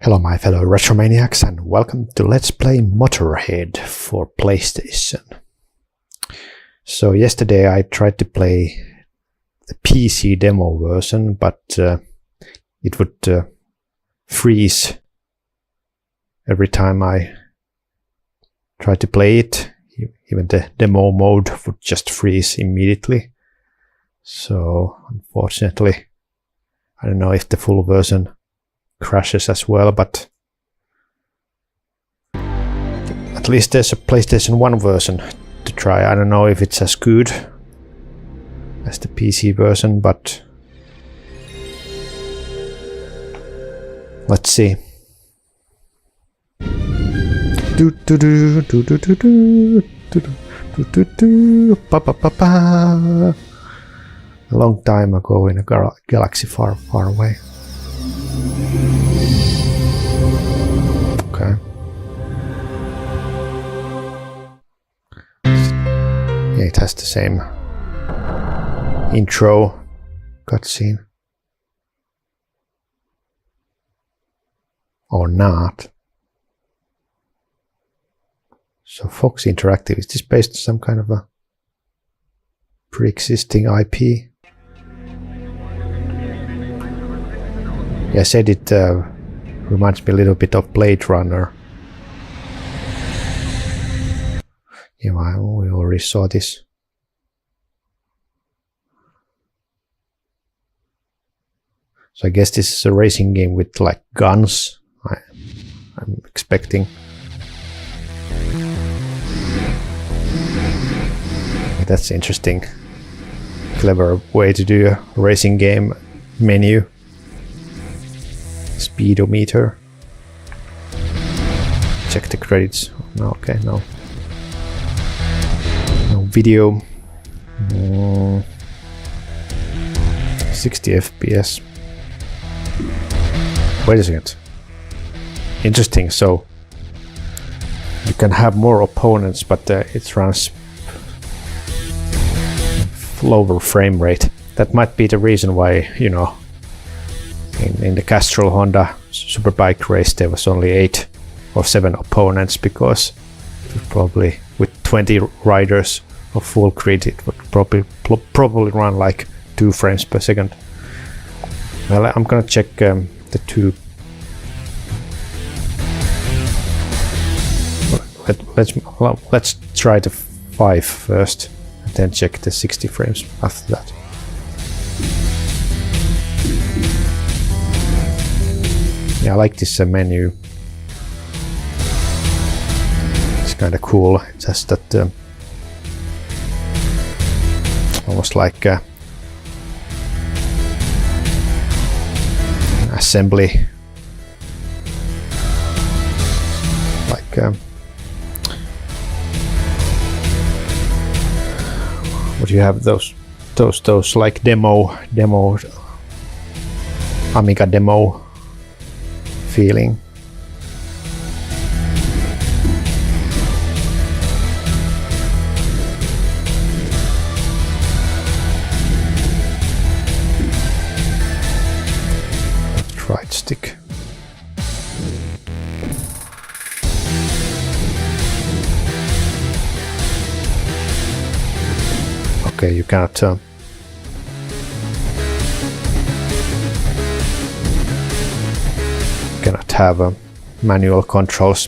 Hello my fellow Retromaniacs and welcome to Let's Play Motorhead for PlayStation. So yesterday I tried to play the PC demo version, but it would freeze every time I tried to play it. Even the demo mode would just freeze immediately. So unfortunately, I don't know if the full version crashes as well, but at least there's a PlayStation 1 version to try. I don't know if it's as good as the PC version, but let's see. A long time ago in a galaxy far, far away. Okay. Yeah, it has the same intro cutscene. Or not. So Fox Interactive, is this based on some kind of a pre-existing IP? Yeah, I said it reminds me a little bit of Blade Runner. Yeah, we already saw this. So I guess this is a racing game with like guns. I'm expecting. That's interesting. Clever way to do a racing game menu. Speedometer. Check the credits. No, okay, no. No video. 60 FPS. Wait a second. Interesting. So you can have more opponents, but it runs lower frame rate. That might be the reason why, you know, in the Castrol Honda Superbike race there was only 8 or 7 opponents, because probably with 20 riders of full grid it would probably run like 2 frames per second. Well, I'm gonna check the 2. Let's try the 5 first and then check the 60 frames after that. Yeah, I like this menu. It's kind of cool. It's just that almost like assembly. Like what do you have? Those like demo Amiga demo feeling. Right stick. Okay, you cannot have manual controls.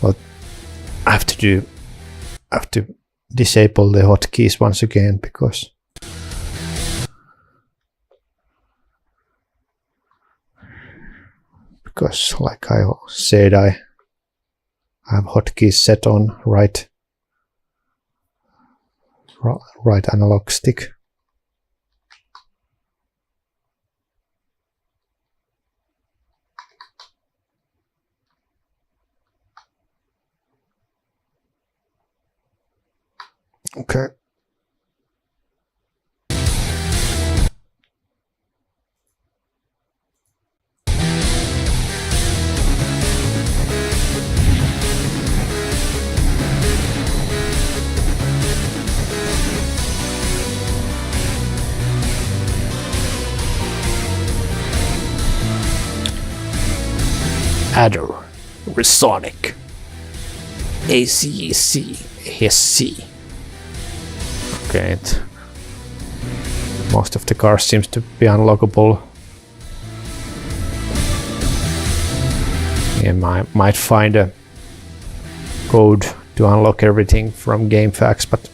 Well, I have to disable the hotkeys once again, because like I said, I have hotkeys set on right analog stick. Okay. Adder, Resonic, ACEC, SC. Okay, most of the cars seems to be unlockable. And I might find a code to unlock everything from GameFAQs, but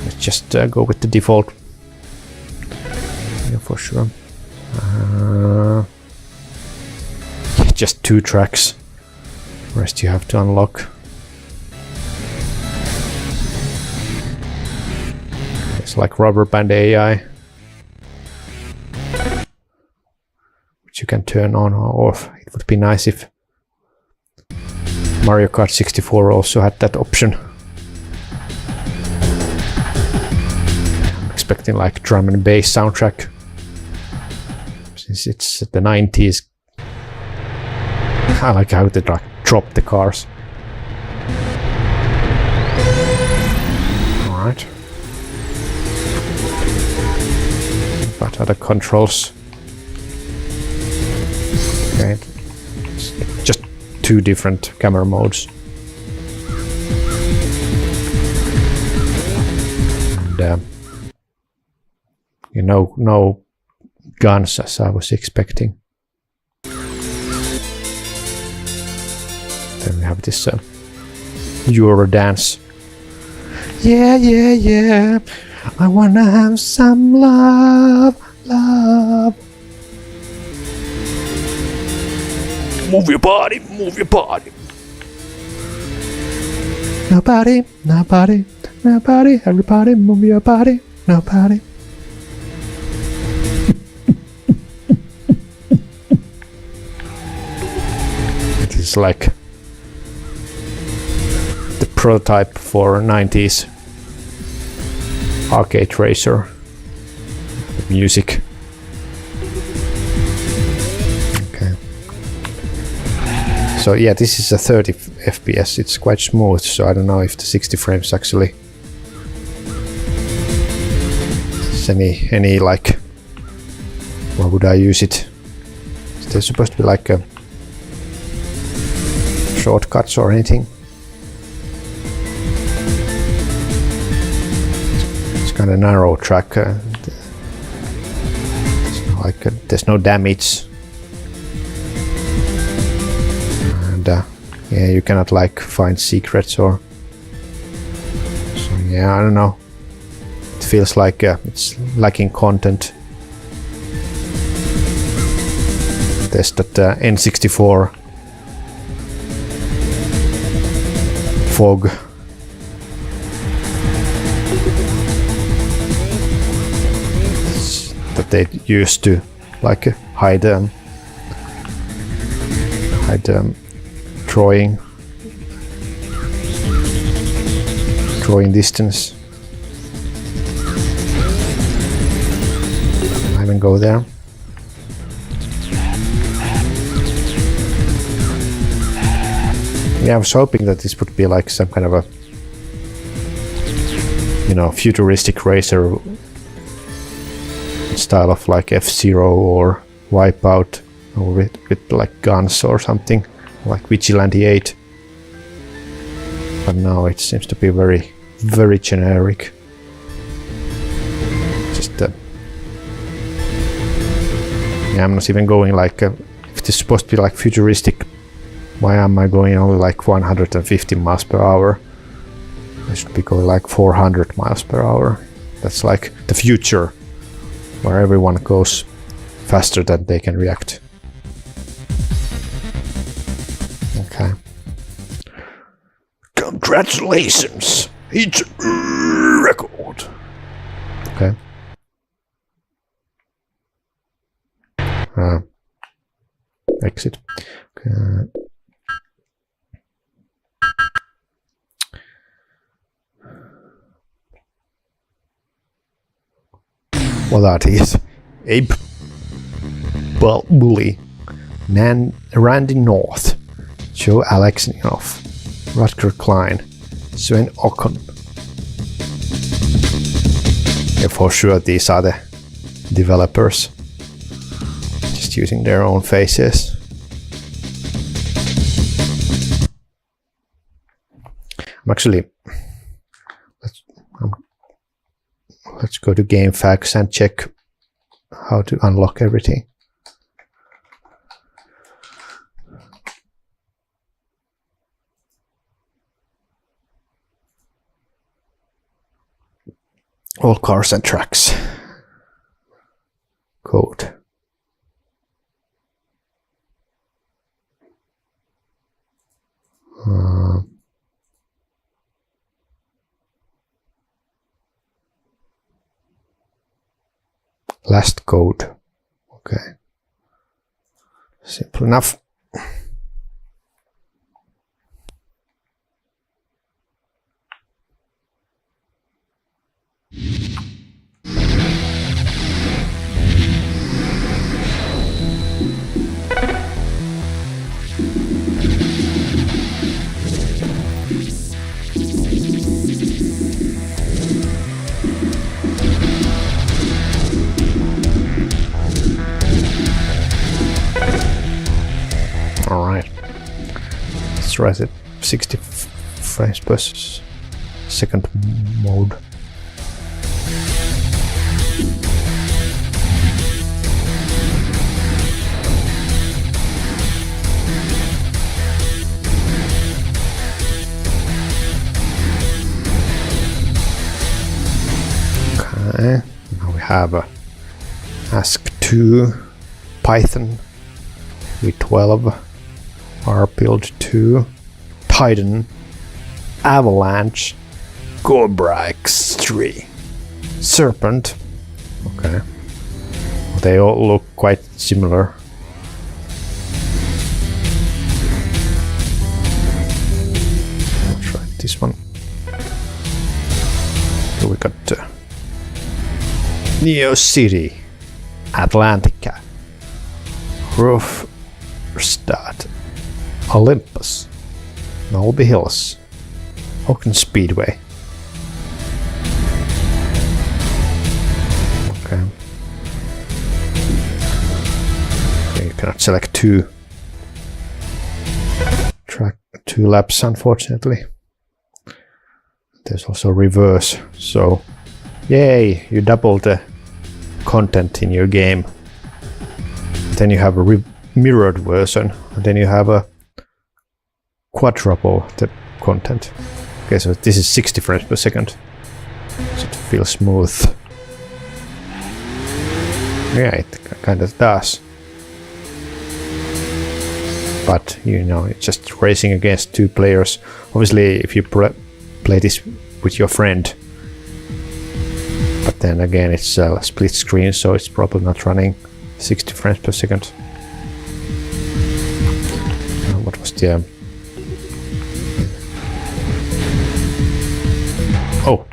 let's just go with the default. Yeah, for sure. Just 2 tracks. Rest you have to unlock. It's like Rubber Band AI, which you can turn on or off. It would be nice if Mario Kart 64 also had that option. I'm expecting like drum and bass soundtrack, since it's the 90s. I like how they drop the cars. Alright. But other controls. Okay. It's just 2 different camera modes. And no guns as I was expecting. Then we have this Euro dance. Yeah, yeah, yeah. I wanna have some love, love. Move your body, move your body. Nobody, nobody, nobody, everybody move your body, nobody. It is like the prototype for 90s arcade racer music. Okay. So yeah, this is a 30 FPS. It's quite smooth, so I don't know if the 60 frames actually is any like, why would I use it? Is there supposed to be like a shortcuts or anything? It's kind of narrow track. There's no damage, and yeah, you cannot like find secrets or so. Yeah, I don't know. It feels like it's lacking content. There's that N64 fog. That they used to like hide drawing distance. I even go there. Yeah, I was hoping that this would be like some kind of a, futuristic racer style of like F-Zero or Wipeout, or with like guns or something like Vigilante 8. But now it seems to be very, very generic. Just yeah, I'm not even going like if this is supposed to be like futuristic, why am I going only like 150 miles per hour? I should be going like 400 miles per hour. That's like the future, where everyone goes faster than they can react. Okay. Congratulations! It's a record! Okay. Exit. Okay. What are these? Abe Bully, Randy North, Joe Alexnioff, Rutger Klein, Sven Ocon. Yeah, for sure these are the developers, just using their own faces. I'm actually let's go to game facts and check how to unlock everything. All cars and tracks. Code. Last code. Okay. Simple enough. Alright, let's try it 60 frames per second mode. Okay, now we have a Ask2 Python v12 rbuild 2 Titan Avalanche Cobra X3 Serpent. Okay, they all look quite similar. I'll try this one. Here we got Neo City, Atlantica, Rufstad, Olympus, Nolby Hills, Oaken Speedway. Okay. Okay, you cannot select two laps, unfortunately. There's also reverse, so yay, you double the content in your game. Then you have a mirrored version, and then you have a quadruple the content. Okay, so this is 60 frames per second, so it feels smooth. Yeah, it kind of does. But you know, it's just racing against two players. Obviously, if you play this with your friend, but then again, it's a split screen, so it's probably not running 60 frames per second. What was the oh,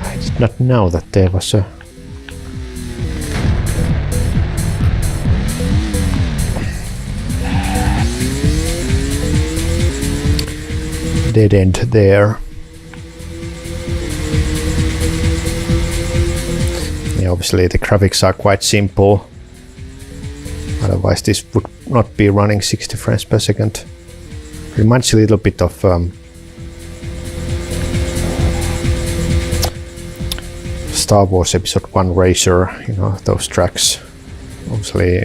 I did not know that there was a dead end there. Yeah, obviously the graphics are quite simple, otherwise this would not be running 60 frames per second. Reminds a little bit of Star Wars Episode 1 Racer, you know, those tracks. Obviously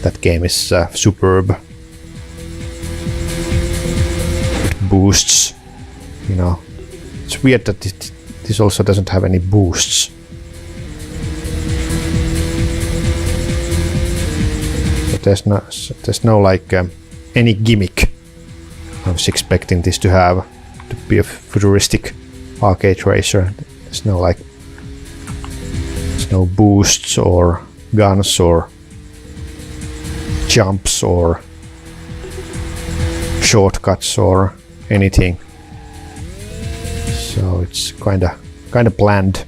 that game is superb. It boosts, you know. It's weird that this also doesn't have any boosts. There's no like any gimmick I was expecting this to have, to be a futuristic arcade racer. There's no like, there's no boosts or guns or jumps or shortcuts or anything. So it's kind of bland.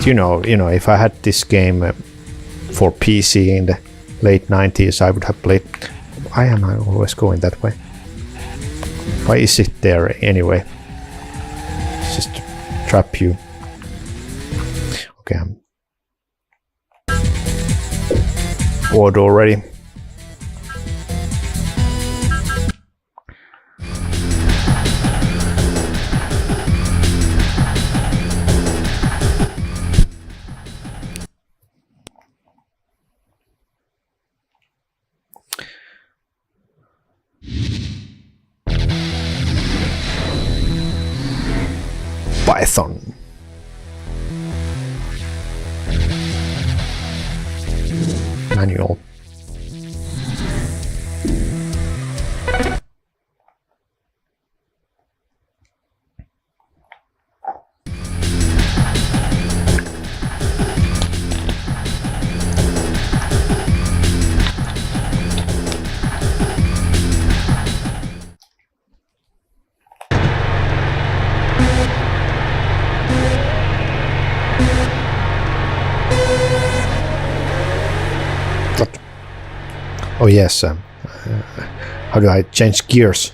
You know, if I had this game for PC in the late 90s, I would have played. Why am I always going that way? Why is it there anyway? It's just to trap you. Okay, I'm bored already. Python. Manual. Oh yes, how do I change gears?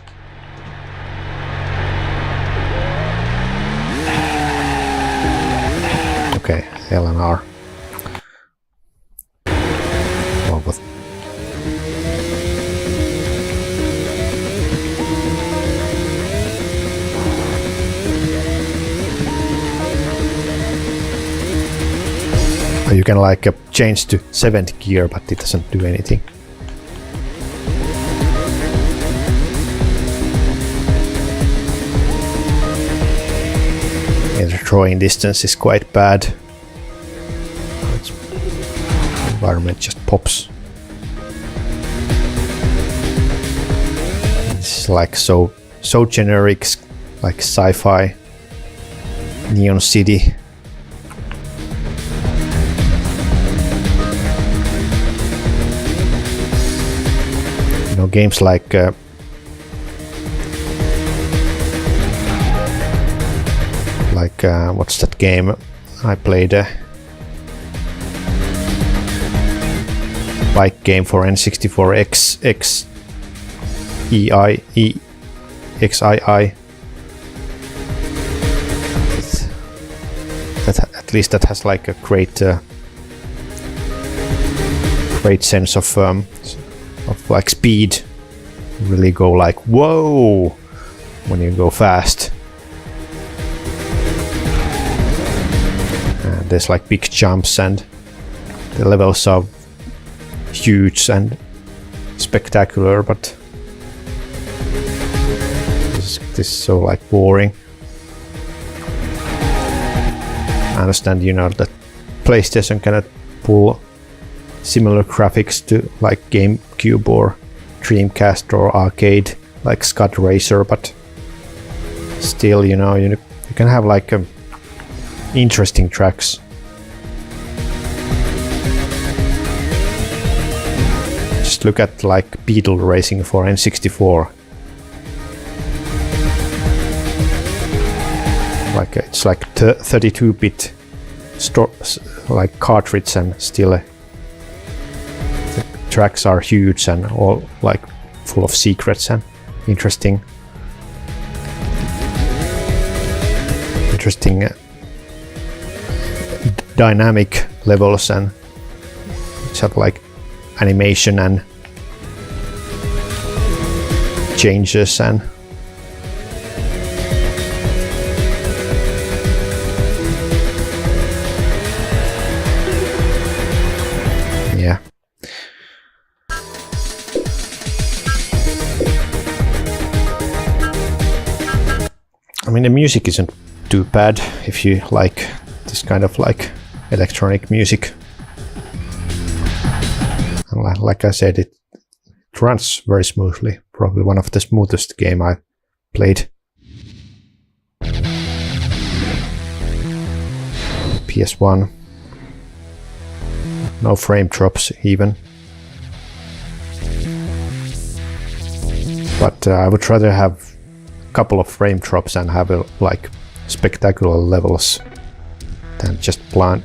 Okay, L and R. Oh, but you can like change to 7th gear, but it doesn't do anything. The throwing distance is quite bad. The environment just pops. It's like so generic, like sci-fi, neon city. You know, games like what's that game I played? Bike game for N64 XII. That at least that has like a great sense of like speed. You really go like whoa when you go fast. There's like big jumps and the levels are huge and spectacular, but this is so like boring. I understand, you know, that PlayStation cannot pull similar graphics to like GameCube or Dreamcast or arcade like Scud Racer, but still, you know, you can have like interesting tracks. Just look at like Beetle Racing for N64. Like it's like 32-bit like cartridge, and still the tracks are huge and all like full of secrets and interesting dynamic levels, and which have like animation and changes and yeah. I mean, the music isn't too bad if you like this kind of like electronic music. And like I said, it runs very smoothly. Probably one of the smoothest game I played. PS1. No frame drops even. But I would rather have a couple of frame drops and have like spectacular levels than just bland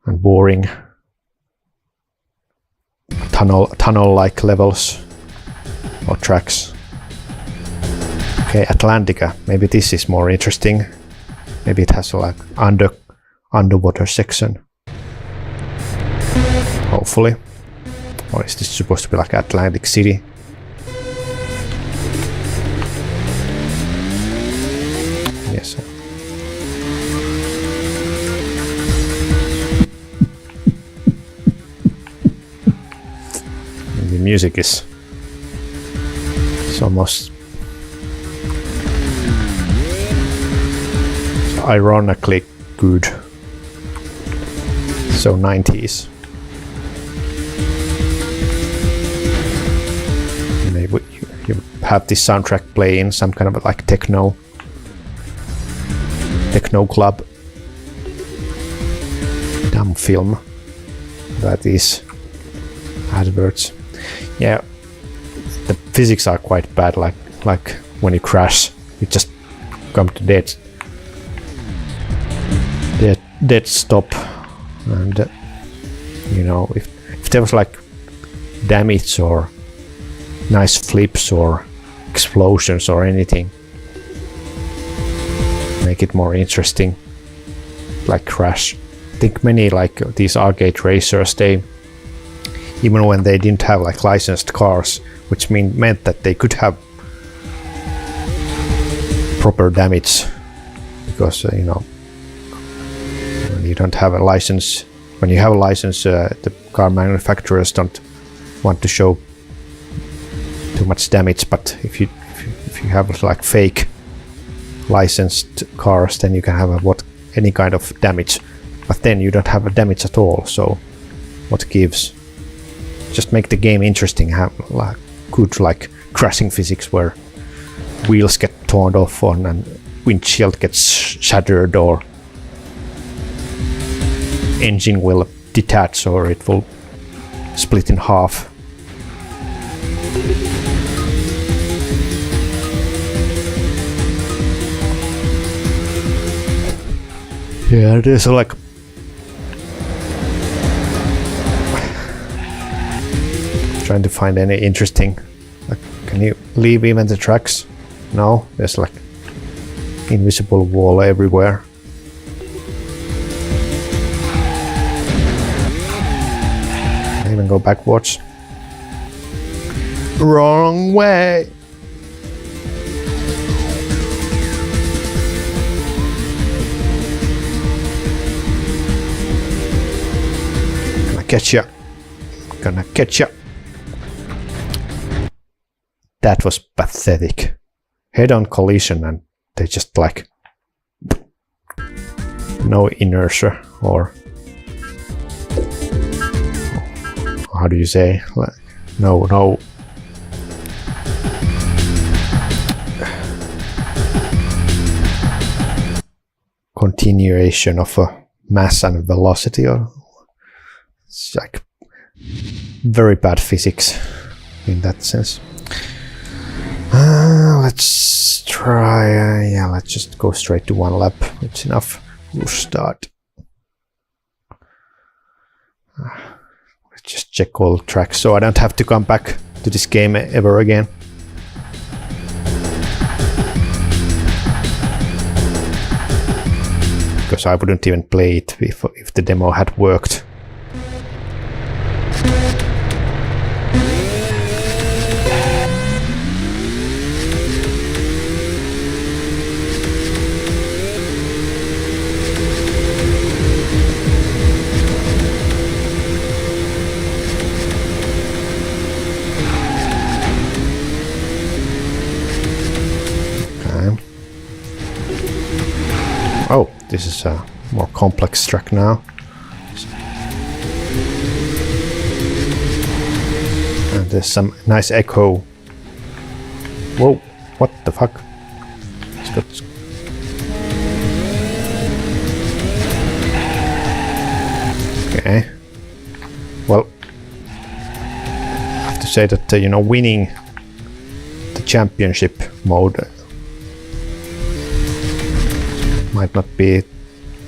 and boring tunnel-like levels or tracks. Okay, Atlantica. Maybe this is more interesting. Maybe it has like underwater section. Hopefully. Or is this supposed to be like Atlantic City? Yes. The music is almost ironically good. So 90s. Maybe you have this soundtrack playing some kind of like techno club. Dumb film. That is adverts. Yeah, the physics are quite bad. Like when you crash, you just come to dead stop. And you know, if there was like damage or nice flips or explosions or anything, make it more interesting. Like Crash. I think many like these arcade racers, they, even when they didn't have like licensed cars, which meant that they could have proper damage, because you know, when you don't have a license, when you have a license, the car manufacturers don't want to show too much damage. But if you have like fake licensed cars, then you can have any kind of damage. But then you don't have a damage at all. So what gives? Just make the game interesting. Have like good like crashing physics where wheels get torn off and windshield gets shattered, or engine will detach, or it will split in half. Yeah, there's like trying to find any interesting. Like, can you leave even the tracks? No, there's like invisible wall everywhere. I even go backwards. Wrong way. Gonna catch ya. Gonna catch ya. That was pathetic. Head-on collision and they just like no inertia, or how do you say, like, no continuation of a mass and velocity, or it's like very bad physics in that sense. Let's try, yeah, let's just go straight to one lap. It's enough. We'll start. Let's just check all tracks so I don't have to come back to this game ever again. Because I wouldn't even play it if the demo had worked. Oh, this is a more complex track now. And there's some nice echo. Whoa, what the fuck? It's got... Okay. Well, I have to say that, you know, winning the championship mode might not be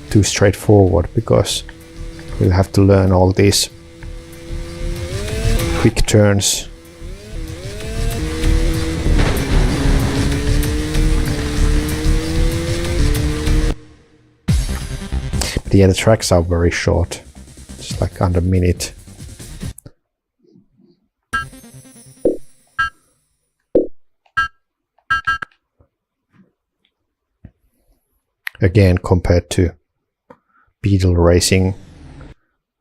too straightforward, because we'll have to learn all these quick turns. But the other tracks are very short. It's like under a minute. Again, compared to Beetle Racing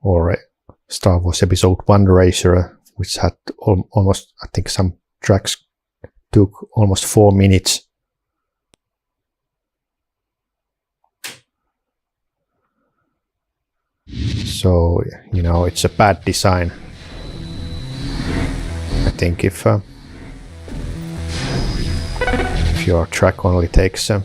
or Star Wars Episode 1 Racer, which had almost, I think some tracks took almost 4 minutes. So, you know, it's a bad design. I think if your track only takes 1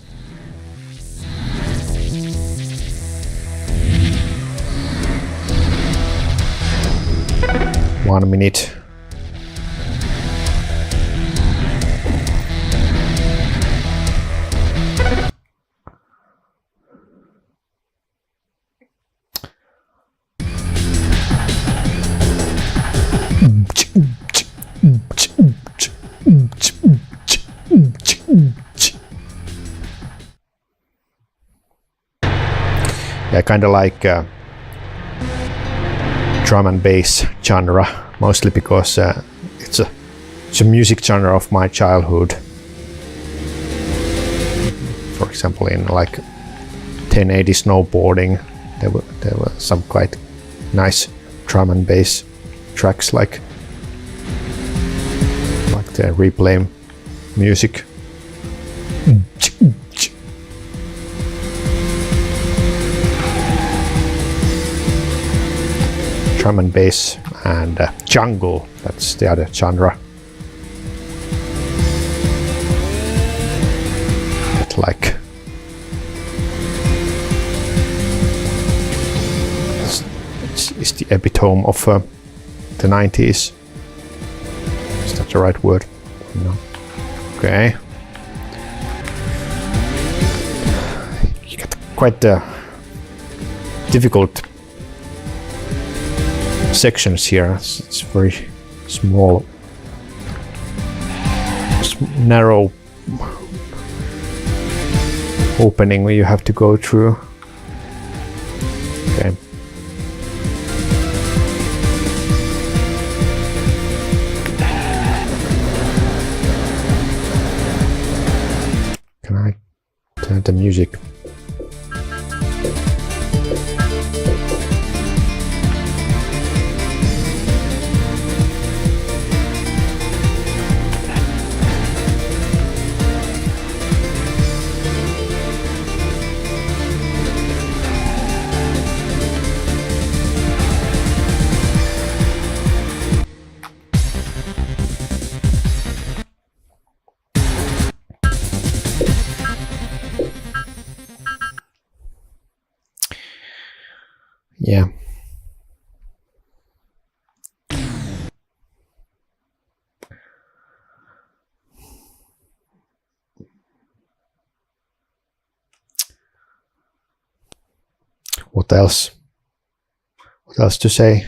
minute. Yeah, kind of like drum and bass genre, mostly because it's a music genre of my childhood. For example, in like 1080 snowboarding, there were some quite nice drum and bass tracks, like the replay music. Drum and bass and jungle, that's the other genre. But like it's the epitome of the 90s. Is that the right word? No. Okay. You got quite difficult sections here. It's very small, narrow opening where you have to go through. Okay. Can I turn the music? Yeah. What else? What else to say?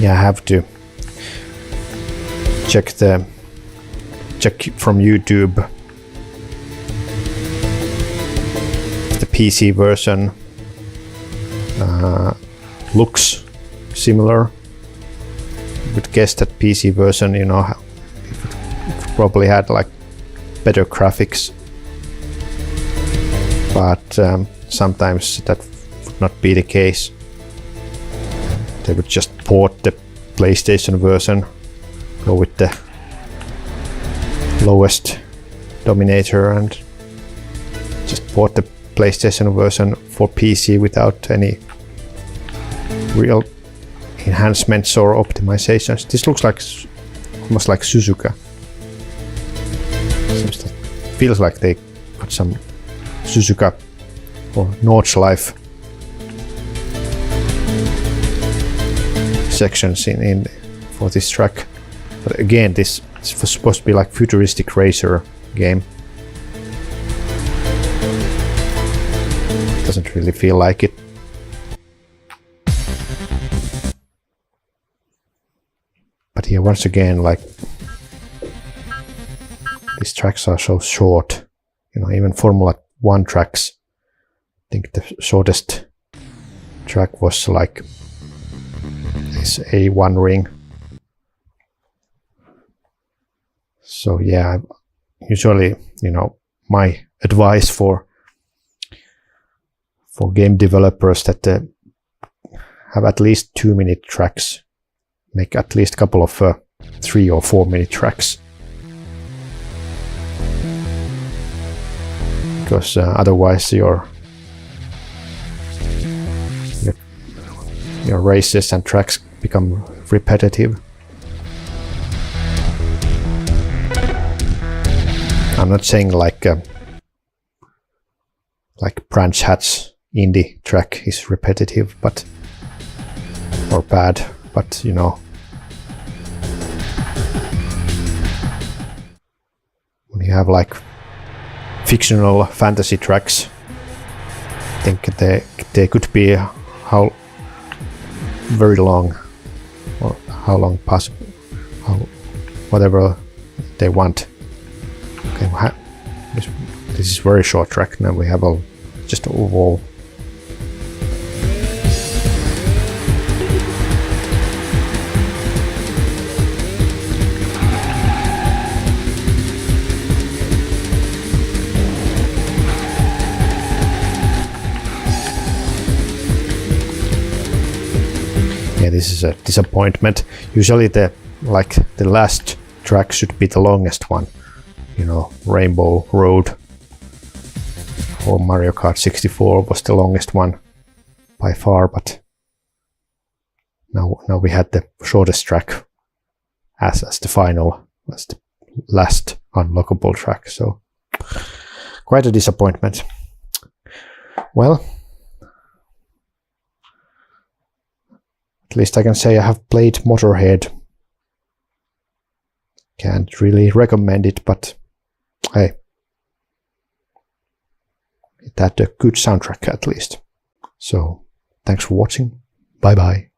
Yeah, I have to check from YouTube the PC version looks similar. I would guess that PC version, you know, it probably had like better graphics, but sometimes that would not be the case. They would just port the PlayStation version, go with the lowest dominator and just port the PlayStation version for PC without any real enhancements or optimizations. This looks like almost like Suzuka. feels like they got some Suzuka or Nordschleife sections in for this track. But again, this is supposed to be like futuristic racer game. Doesn't really feel like it. But here once again, like, these tracks are so short. You know, even Formula 1 tracks, I think the shortest track was like this A1 ring. So yeah, usually, you know, my advice for game developers that have at least 2-minute tracks, make at least a couple of 3 or 4-minute tracks, because otherwise your races and tracks become repetitive. I'm not saying like Branch Hat's indie track is repetitive, but or bad, but you know, when you have like fictional fantasy tracks, I think they could be how very long, or how long possible, whatever they want. Okay, this is very short track. Now we have just a wall. Yeah, this is a disappointment. Usually the last track should be the longest one. You know, Rainbow Road or Mario Kart 64 was the longest one by far, but now we had the shortest track as the final, as the last unlockable track. So quite a disappointment. Well, at least I can say I have played Motorhead. Can't really recommend it, but hey, it had a good soundtrack at least. So thanks for watching. Bye bye.